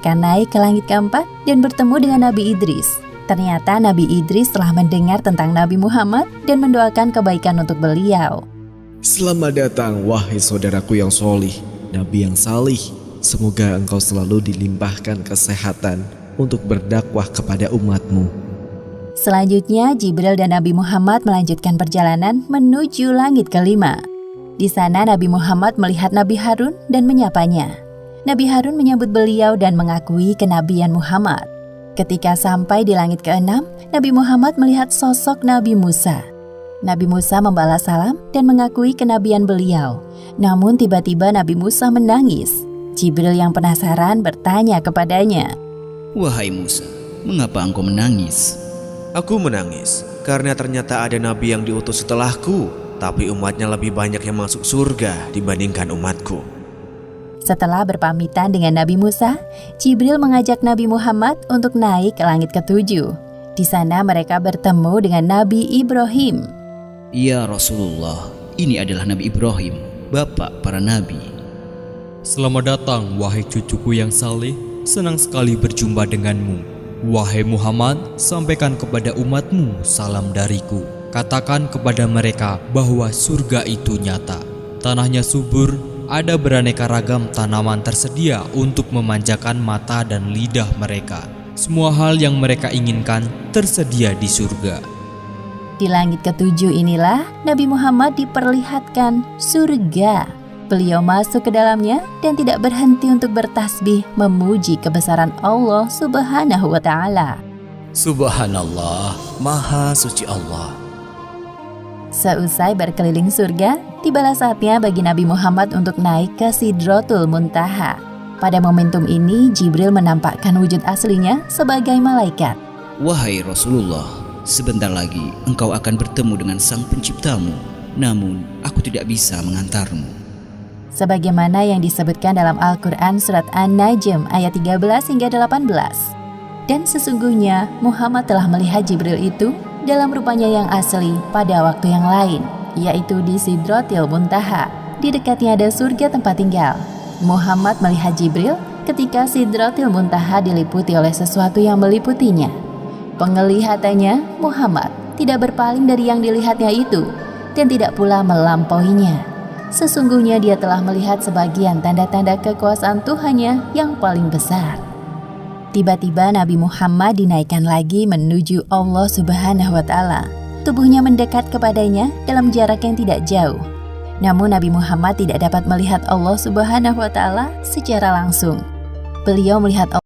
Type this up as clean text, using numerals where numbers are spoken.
Akan naik ke langit keempat dan bertemu dengan Nabi Idris. Ternyata Nabi Idris telah mendengar tentang Nabi Muhammad dan mendoakan kebaikan untuk beliau. Selamat datang wahai saudaraku yang solih, Nabi yang salih. Semoga engkau selalu dilimpahkan kesehatan untuk berdakwah kepada umatmu. Selanjutnya Jibril dan Nabi Muhammad melanjutkan perjalanan menuju langit kelima. Di sana Nabi Muhammad melihat Nabi Harun dan menyapanya. Nabi Harun menyambut beliau dan mengakui kenabian Muhammad. Ketika sampai di langit keenam, Nabi Muhammad melihat sosok Nabi Musa. Nabi Musa membalas salam dan mengakui kenabian beliau. Namun tiba-tiba Nabi Musa menangis. Jibril yang penasaran bertanya kepadanya, "Wahai Musa, mengapa engkau menangis?" Aku menangis karena ternyata ada nabi yang diutus setelahku, tapi umatnya lebih banyak yang masuk surga dibandingkan umatku. Setelah berpamitan dengan Nabi Musa, Jibril mengajak Nabi Muhammad untuk naik ke langit ketujuh. Di sana mereka bertemu dengan Nabi Ibrahim. "Ya Rasulullah, ini adalah Nabi Ibrahim, bapak para nabi." "Selamat datang wahai cucuku yang saleh, senang sekali berjumpa denganmu. Wahai Muhammad, sampaikan kepada umatmu salam dariku. Katakan kepada mereka bahwa surga itu nyata. Tanahnya subur, ada beraneka ragam tanaman tersedia untuk memanjakan mata dan lidah mereka. Semua hal yang mereka inginkan tersedia di surga." Di langit ketujuh inilah Nabi Muhammad diperlihatkan surga. Beliau masuk ke dalamnya dan tidak berhenti untuk bertasbih memuji kebesaran Allah Subhanahu wa Ta'ala. Subhanallah, Maha Suci Allah. Seusai berkeliling surga, tibalah saatnya bagi Nabi Muhammad untuk naik ke Sidratul Muntaha. Pada momentum ini, Jibril menampakkan wujud aslinya sebagai malaikat. "Wahai Rasulullah, sebentar lagi engkau akan bertemu dengan Sang Penciptamu, namun aku tidak bisa mengantarmu." Sebagaimana yang disebutkan dalam Al-Quran Surat An-Najm ayat 13 hingga 18. Dan sesungguhnya Muhammad telah melihat Jibril itu dalam rupanya yang asli pada waktu yang lain, yaitu di Sidratil Muntaha. Di dekatnya ada surga tempat tinggal. Muhammad melihat Jibril ketika Sidratil Muntaha diliputi oleh sesuatu yang meliputinya. Penglihatannya, Muhammad tidak berpaling dari yang dilihatnya itu dan tidak pula melampauinya. Sesungguhnya dia telah melihat sebagian tanda-tanda kekuasaan Tuhannya yang paling besar. Tiba-tiba Nabi Muhammad dinaikkan lagi menuju Allah Subhanahu wa Ta'ala. Tubuhnya mendekat kepadanya dalam jarak yang tidak jauh. Namun Nabi Muhammad tidak dapat melihat Allah Subhanahu wa Ta'ala secara langsung. Beliau melihat